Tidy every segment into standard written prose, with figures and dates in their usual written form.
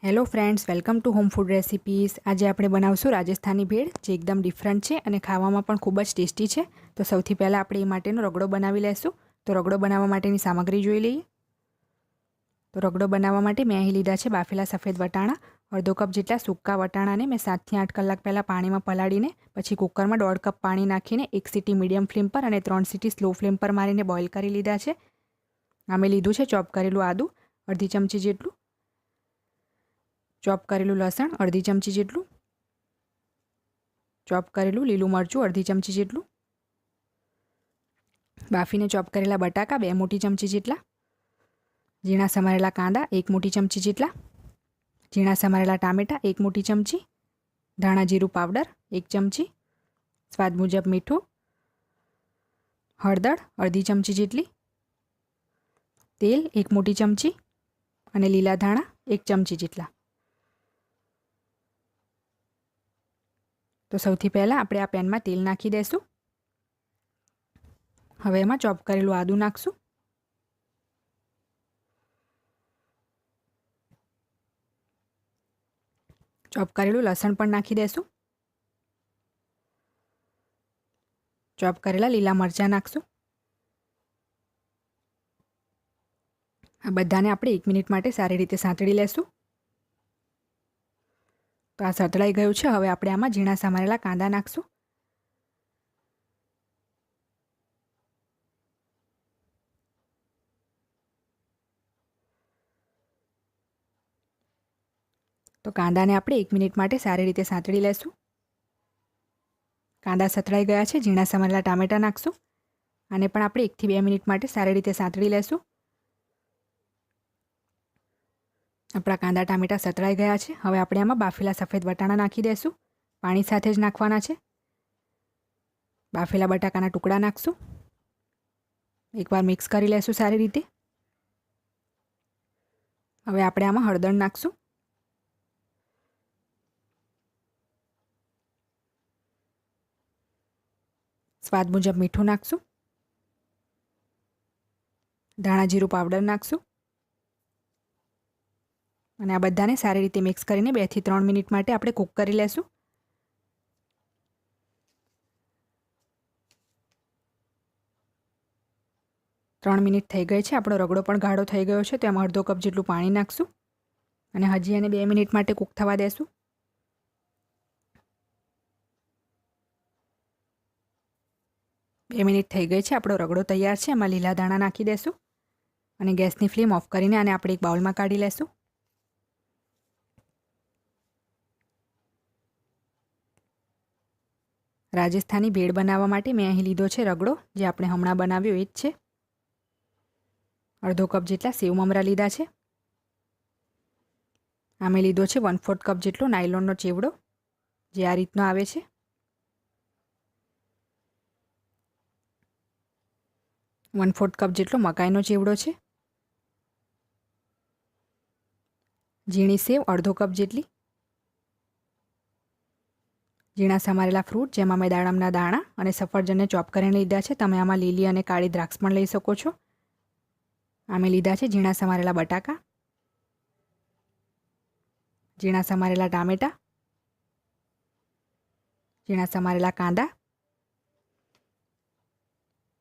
Hello friends, welcome to home food recipes. આજે આપણે બનાવશું રાજસ્થાની ભેળ, જે એકદમ ડિફરન્ટ છે અને ખાવામાં પણ ખૂબ જ ટેસ્ટી છે. તો સૌથી પહેલાં આપણે એ માટેનો રગડો બનાવી લઈશું. તો રગડો બનાવવા માટેની સામગ્રી જોઈ લઈએ. તો રગડો બનાવવા માટે મેં અહીં લીધા છે બાફેલા સફેદ વટાણા. અડધો કપ જેટલા સૂકા વટાણાને મેં 7 થી 8 કલાક પહેલાં પાણીમાં પલાળીને પછી કુકરમાં 1.5 કપ પાણી નાખીને 1 સીટી મીડિયમ ફ્લેમ પર અને 3 સીટી સ્લો ફ્લેમ પર મારીને બોઇલ કરી લીધા છે. આ મેં લીધું છે ચોપ કરેલું આદું અડધી ચમચી જેટલું, ચોપ કરેલું લસણ અડધી ચમચી જેટલું, ચોપ કરેલું લીલું મરચું અડધી ચમચી જેટલું, બાફીને ચોપ કરેલા બટાકા 2 મોટી ચમચી જેટલા, ઝીણા સમારેલા કાંદા 1 મોટી ચમચી જેટલા, ઝીણા સમારેલા ટામેટાં 1 મોટી ચમચી, ધાણા જીરું પાવડર 1 ચમચી, સ્વાદ મુજબ મીઠું, હળદર અડધી ચમચી જેટલી, તેલ 1 મોટી ચમચી અને લીલા ધાણા 1 ચમચી જેટલા. તો સૌથી પહેલાં આપણે આ પેનમાં તેલ નાખી દઈશું. હવે એમાં ચોપ કરેલું આદું નાખશું. ચોપ કરેલું લસણ પણ નાખી દઈશું. ચોપ કરેલા લીલા મરચાં નાખશું. આ બધાને આપણે 1 મિનિટ માટે સારી રીતે સાંતળી લેશું. તો આ સતળાઈ ગયું છે. હવે આપણે આમાં ઝીણા સમારેલા કાંદા નાખશું. તો કાંદાને આપણે 1 મિનિટ માટે સારી રીતે સાંતળી લેશું. કાંદા સતળાઈ ગયા છે. ઝીણા સમારેલા ટામેટાં નાખશું. આને પણ આપણે 1 થી 2 મિનિટ માટે સારી રીતે સાંતળી લેશું. આપણા કાંદા ટામેટાં સતળાઈ ગયા છે. હવે આપણે આમાં બાફેલા સફેદ વટાણા નાખી દઈશું. પાણી સાથે જ નાખવાના છે. બાફેલા બટાકાના ટુકડા નાખશું. એકવાર મિક્સ કરી લેશું સારી રીતે. હવે આપણે આમાં હળદર નાખશું. સ્વાદ મુજબ મીઠું નાખશું. ધાણા જીરું પાવડર નાખશું. અને આ બધાને સારી રીતે મિક્સ કરીને 2 થી 3 મિનિટ માટે આપણે કૂક કરી લેશું. ત્રણ મિનિટ થઈ ગઈ છે. આપણો રગડો પણ ગાઢો થઈ ગયો છે. તો એમાં અડધો કપ જેટલું પાણી નાખશું અને હજી એને 2 મિનિટ માટે કૂક થવા દેશું. બે મિનિટ થઈ ગઈ છે. આપણો રગડો તૈયાર છે. એમાં લીલા ધાણા નાખી દેશું અને ગેસની ફ્લેમ ઓફ કરીને આને આપણે એક બાઉલમાં કાઢી લેશું. રાજસ્થાની ભેળ બનાવવા માટે મેં અહીં લીધો છે રગડો, જે આપણે હમણાં બનાવ્યો એ જ છે. અડધો કપ જેટલા સેવ મમરા લીધા છે. આ મેં લીધો છે 1/4 કપ જેટલો નાયલોનનો ચેવડો, જે આ રીતનો આવે છે. વન ફોર્થ કપ જેટલો મકાઈનો ચેવડો છે. ઝીણી સેવ અડધો કપ જેટલી, ઝીણા સમારેલા ફ્રૂટ, જેમાં મેં દાડમના દાણા અને સફરજનને ચોપ કરીને લીધા છે. તમે આમાં લીલી અને કાળી દ્રાક્ષ પણ લઈ શકો છો. આ મેં લીધા છે ઝીણા સમારેલા બટાકા, ઝીણા સમારેલા ટામેટાં, ઝીણા સમારેલા કાંદા,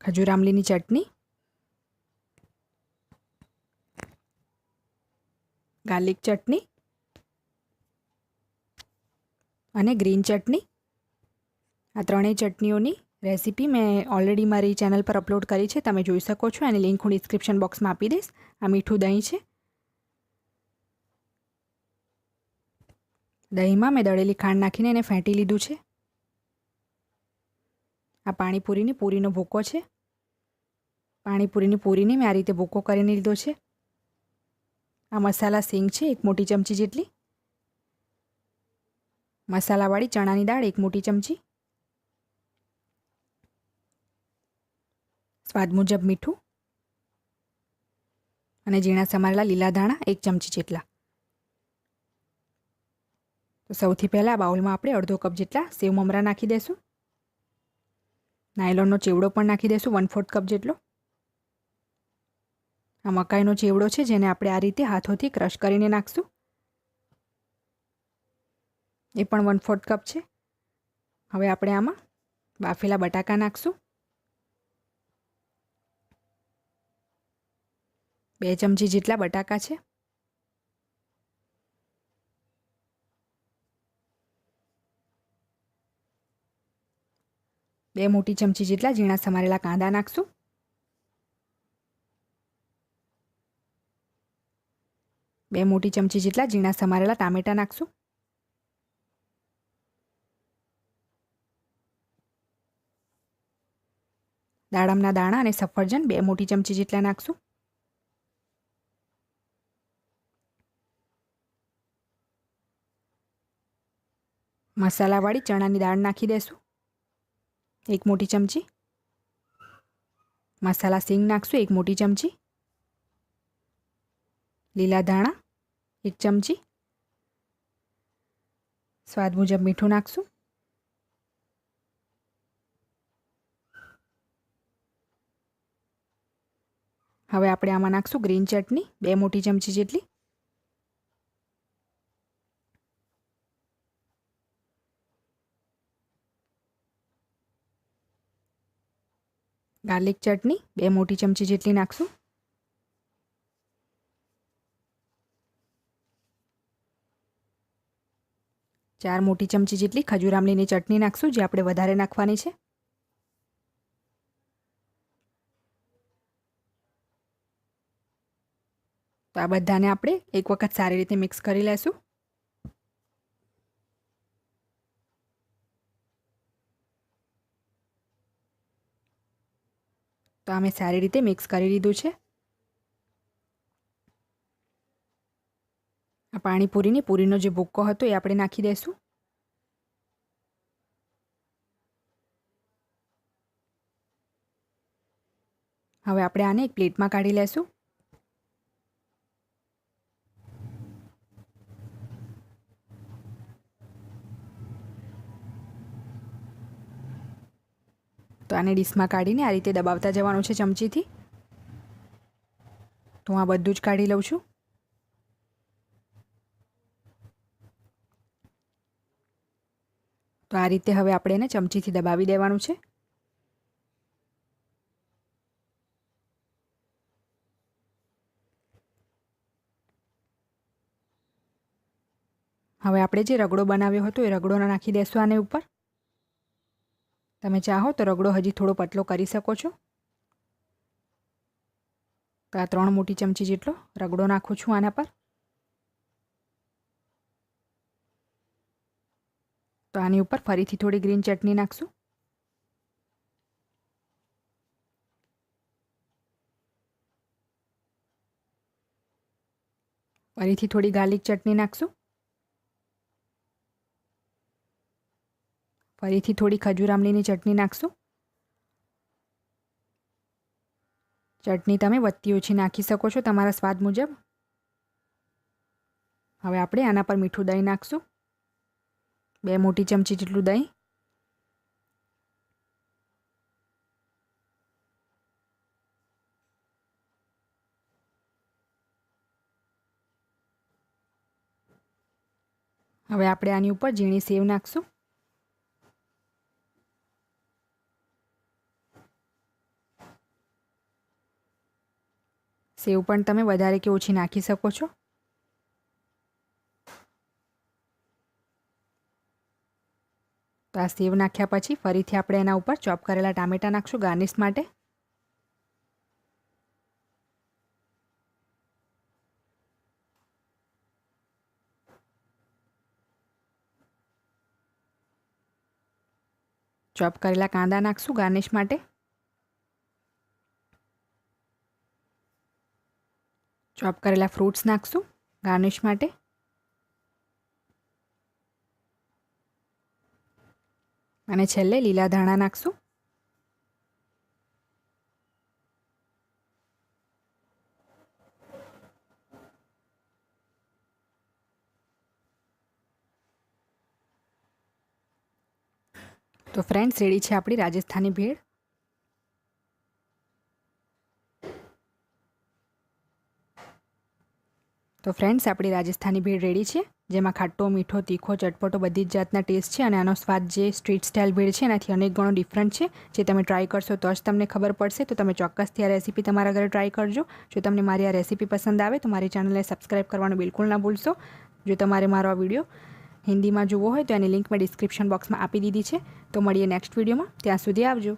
ખજૂર આમલીની ચટણી, ગાર્લિક ચટણી અને ગ્રીન ચટણી. આ ત્રણેય ચટણીઓની રેસીપી મેં ઓલરેડી મારી ચેનલ પર અપલોડ કરી છે. તમે જોઈ શકો છો. એની લિંક હું ડિસ્ક્રિપ્શન બોક્સમાં આપી દઈશ. આ મીઠું દહીં છે. દહીંમાં મેં દળેલી ખાંડ નાખીને એને ફેંટી લીધું છે. આ પાણીપુરીની પૂરીનો ભૂકો છે. પાણીપુરીની પૂરીને મેં આ રીતે ભૂકો કરીને લીધો છે. આ મસાલા સિંગ છે 1 મોટી ચમચી જેટલી, મસાલાવાળી ચણાની દાળ 1 મોટી ચમચી, સ્વાદ મુજબ મીઠું અને ઝીણા સમારેલા લીલા ધાણા 1 ચમચી જેટલા. તો સૌથી પહેલાં બાઉલમાં આપણે અડધો કપ જેટલા સેવ મમરા નાખી દઈશું. નાયલોનનો ચેવડો પણ નાખી દઈશું 1/4 કપ જેટલો. આ મકાઈનો ચેવડો છે, જેને આપણે આ રીતે હાથોથી ક્રશ કરીને નાખશું. એ પણ 1/4 કપ છે. હવે આપણે આમાં બાફેલા બટાકા નાખશું. 2 ચમચી જેટલા બટાકા છે. બે મોટી ચમચી જેટલા ઝીણા સમારેલા કાંદા નાખશું. 2 મોટી ચમચી જેટલા ઝીણા સમારેલા ટામેટા નાખશું. દાડમના દાણા અને સફરજન 2 મોટી ચમચી જેટલા નાખશું. મસાલાવાળી ચણાની દાળ નાખી દેશું 1 મોટી ચમચી. મસાલા સિંગ નાખશું 1 મોટી ચમચી. લીલા ધાણા 1 ચમચી. સ્વાદ મુજબ મીઠું નાખશું. હવે આપણે આમાં નાખશું ગ્રીન ચટણી 2 મોટી ચમચી જેટલી. ગાર્લિક ચટણી 2 મોટી ચમચી જેટલી નાખશું. ચાર મોટી ચમચી જેટલી ખજૂર આમલીની ચટણી નાખશું, જે આપણે વધારે નાખવાની છે. તો આ બધાને આપણે એક વખત સારી રીતે મિક્સ કરી લેશું. તો અમે સારી રીતે મિક્સ કરી લીધું છે. આ પાણીપુરીની પૂરીનો જે ભૂક્કો હતો એ આપણે નાખી દઈશું. હવે આપણે આને એક પ્લેટમાં કાઢી લેશું. તો આને ડીશમાં કાઢીને આ રીતે દબાવતા જવાનું છે ચમચીથી. તો હું આ બધું જ કાઢી લઉં છું. તો આ રીતે હવે આપણે એને ચમચીથી દબાવી દેવાનું છે. હવે આપણે જે રગડો બનાવ્યો હતો એ રગડો નાખી દેશું આને ઉપર. તમે ચાહો તો રગડો હજી થોડો પતલો કરી શકો છો. તો આ 3 મોટી ચમચી જેટલો રગડો નાખું છું આના પર. તો આની ઉપર ફરીથી થોડી ગ્રીન ચટણી નાખશું. ફરીથી થોડી ગાર્લિક ચટણી નાખશું. ફરીથી થોડી ખજૂર આમલીની ચટણી નાખશું. ચટણી તમે વધતી ઓછી નાખી શકો છો તમારા સ્વાદ મુજબ. હવે આપણે આના પર મીઠું દહીં નાખશું. 2 મોટી ચમચી જેટલું દહીં. હવે આપણે આની ઉપર ઝીણી સેવ નાખશું. સેવ પણ તમે વધારે કે ઓછી નાખી શકો છો. તો આ સેવ નાખ્યા પછી ફરીથી આપણે એના ઉપર ચોપ કરેલા ટામેટા નાખશું ગાર્નિશ માટે. ચોપ કરેલા કાંદા નાખશું ગાર્નિશ માટે. ચોપ કરેલા ફ્રૂટ્સ નાખશું ગાર્નિશ માટે. અને છેલ્લે લીલા ધાણા નાખશું. તો ફ્રેન્ડ્સ, રેડી છે આપણી રાજસ્થાની ભેળ. તો ફ્રેન્ડ્સ, આપણી રાજસ્થાની ભેળ રેડી છે. જેમાં ખાટો, મીઠો, તીખો, ચટપટો બધી જ જાતના ટેસ્ટ છે અને આનો સ્વાદ જે સ્ટ્રીટ સ્ટાઇલ ભેળ છે એનાથી અનેક ગણો ડિફરન્ટ છે. જે તમે ટ્રાય કરશો તો જ તમને ખબર પડશે. તો તમે ચોક્કસથી આ રેસીપી તમારા ઘરે ટ્રાય કરજો. જો તમને મારી આ રેસીપી પસંદ આવે તો મારી ચેનલને સબસ્ક્રાઈબ કરવાનું બિલકુલ ના ભૂલશો. જો તમારે મારો આ વિડીયો હિન્દીમાં જોવો હોય તો એની લિંક મેં ડિસ્ક્રિપ્શન બોક્સમાં આપી દીધી છે. તો મળીએ નેક્સ્ટ વિડીયોમાં. ત્યાં સુધી આવજો.